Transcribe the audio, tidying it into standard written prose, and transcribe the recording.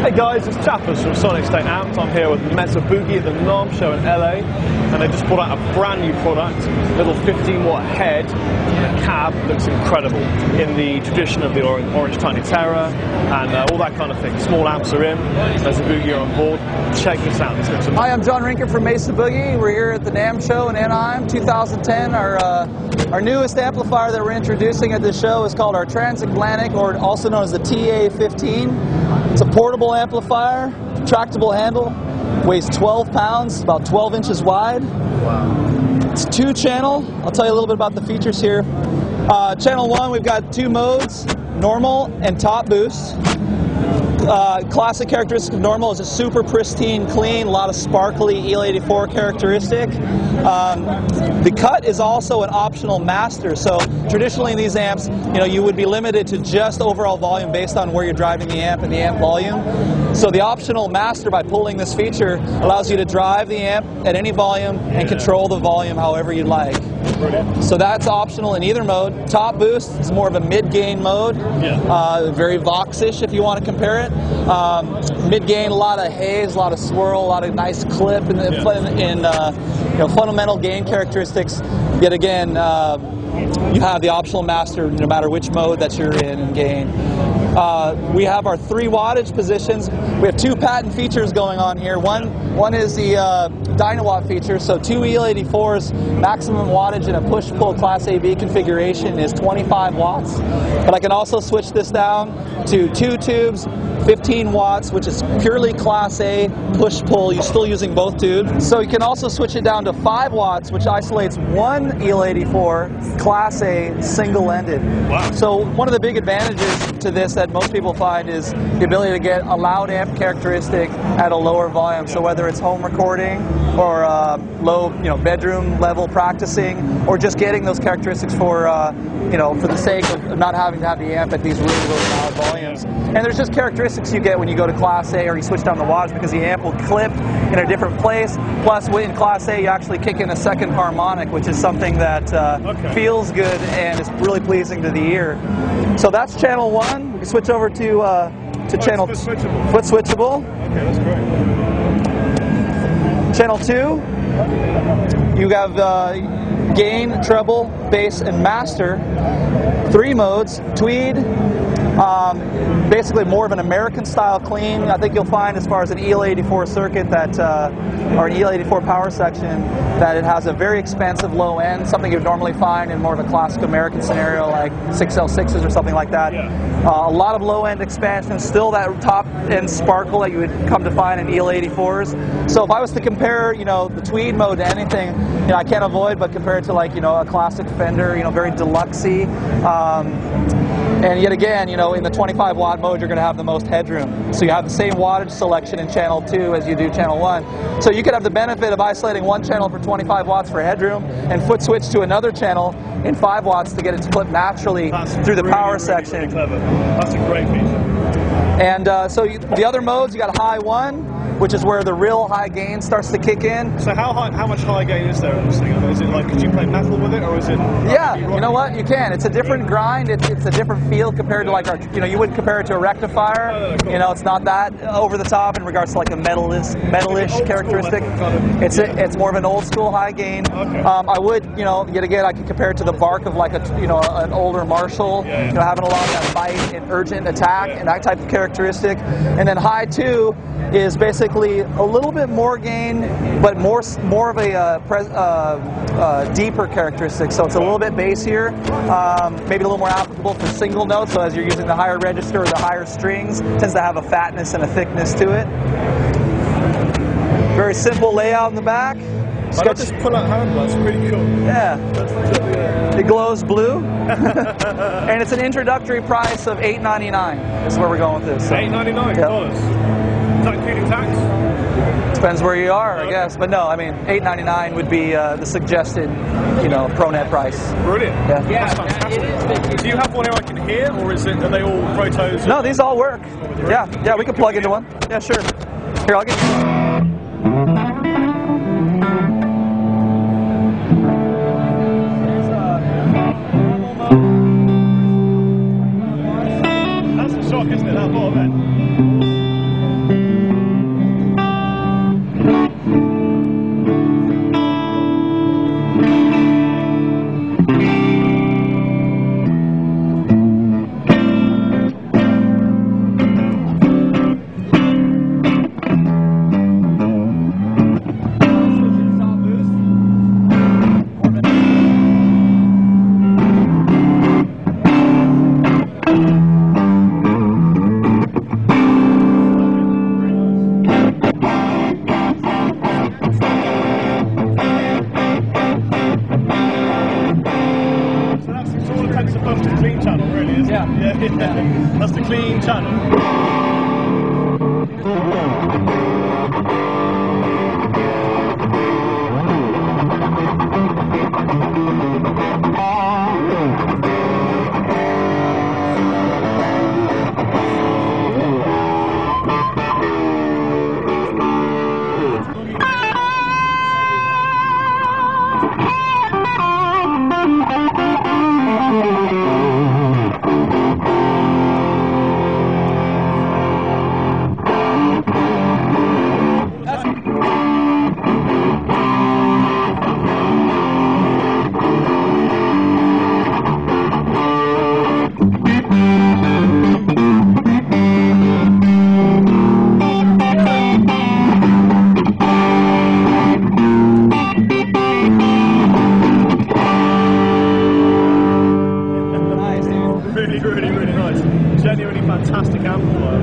Hey guys, it's Chappers from Sonic State Amps. I'm here with Mesa Boogie at the NAMM show in LA, and they just brought out a brand new product, little 15-watt head, and the cab looks incredible in the tradition of the Orange Tiny Terror and all that kind of thing. Small amps are in, Mesa Boogie are on board. Check this out. This looks amazing. Hi, I'm John Rinker from Mesa Boogie. We're here at the NAMM show in Anaheim 2010. Our newest amplifier that we're introducing at this show is called our Transatlantic, or also known as the TA15. It's a portable amplifier, retractable handle, weighs 12 pounds, about 12 inches wide. Wow. It's 2-channel. I'll tell you a little bit about the features here. Channel 1, we've got 2 modes, normal and top boost. Classic characteristic of normal is a super pristine, clean, a lot of sparkly EL84 characteristic. The cut is also an optional master, so traditionally in these amps, you would be limited to just overall volume based on where you're driving the amp and the amp volume. So the optional master, by pulling this feature, allows you to drive the amp at any volume and control the volume however you like. So that's optional in either mode. Top boost is more of a mid-gain mode, very Vox-ish if you want to compare it. Mid-gain, a lot of haze, a lot of swirl, a lot of nice clip, and fundamental gain characteristics. Yet again, you have the optional master no matter which mode that you're in gain. We have our 3 wattage positions. We have 2 patent features going on here. One is the Dynawatt feature, so 2 EL84s, maximum wattage in a push-pull Class AB configuration is 25 watts. But I can also switch this down to 2 tubes, 15 watts, which is purely Class A push-pull. You're still using both tubes. So you can also switch it down to 5 watts, which isolates 1 EL84 Class A single-ended. Wow. So one of the big advantages to this that most people find is the ability to get a loud amp characteristic at a lower volume. So whether it's home recording or low, bedroom level practicing, or just getting those characteristics for for the sake of not having to have the amp at these really loud volumes. And there's just characteristics you get when you go to Class A or you switch down the wattage, because the amp will clip in a different place. Plus, in Class A, you actually kick in a second harmonic, which is something that feels good and is really pleasing to the ear. So that's channel 1. We can switch over to channel foot switchable. Foot switchable. Okay, that's great. Channel 2, you have gain, treble, bass, and master. 3 modes, tweed, basically more of an American style clean. I think you'll find, as far as an EL84 circuit that, or an EL84 power section, that it has a very expensive low end, something you'd normally find in more of a classic American scenario like 6L6s or something like that. A lot of low end expansion, still that top end sparkle that you would come to find in EL84s. So if I was to compare, the tweed mode to anything, I can't avoid but compare it to like, a classic Fender, very deluxe-y. And yet again, in the 25 watt mode, you're going to have the most headroom. So you have the same wattage selection in channel 2 as you do channel 1. So you could have the benefit of isolating one channel for 25 watts for headroom and foot switch to another channel in 5 watts to get it to clip naturally through the power section. Really clever. That's a great feature. And so the other modes, you got high 1, which is where the real high gain starts to kick in. So how much high gain is there in this thing? Is it like, could you play metal with it, or is it? Yeah, you know what? You can. It's a different grind. It's a different feel compared to like our, you wouldn't compare it to a rectifier. Cool. It's not that over the top in regards to like a metalish characteristic. It's more of an old school high gain. Okay. I would, yet again, I could compare it to the bark of like an older Marshall. Having a lot of that bite and urgent attack and that type of characteristic. And then high 2 is basically a little bit more gain, but more of a deeper characteristic. So it's a little bit bassier, maybe a little more applicable for single notes. So as you're using the higher register or the higher strings, it tends to have a fatness and a thickness to it. Very simple layout in the back. I just pull out handle, that's pretty cool. Yeah. It glows blue. And it's an introductory price of $8.99. That's where we're going with this. So. $8.99? Yep. Is that including tax? Depends where you are, I guess. But no, I mean, $8.99 would be the suggested, ProNet price. Brilliant. Yeah. That's fantastic. Do you have one here I can hear, or are they all protos? No, these all work. Yeah, we can plug into one. Yeah, sure. Here, I'll get you. That's a shock, isn't it, that bottom end? hence the Push to Clean channel, really, isn't Yeah. it? Yeah. That's the clean channel. Really nice. Genuinely fantastic amplifier.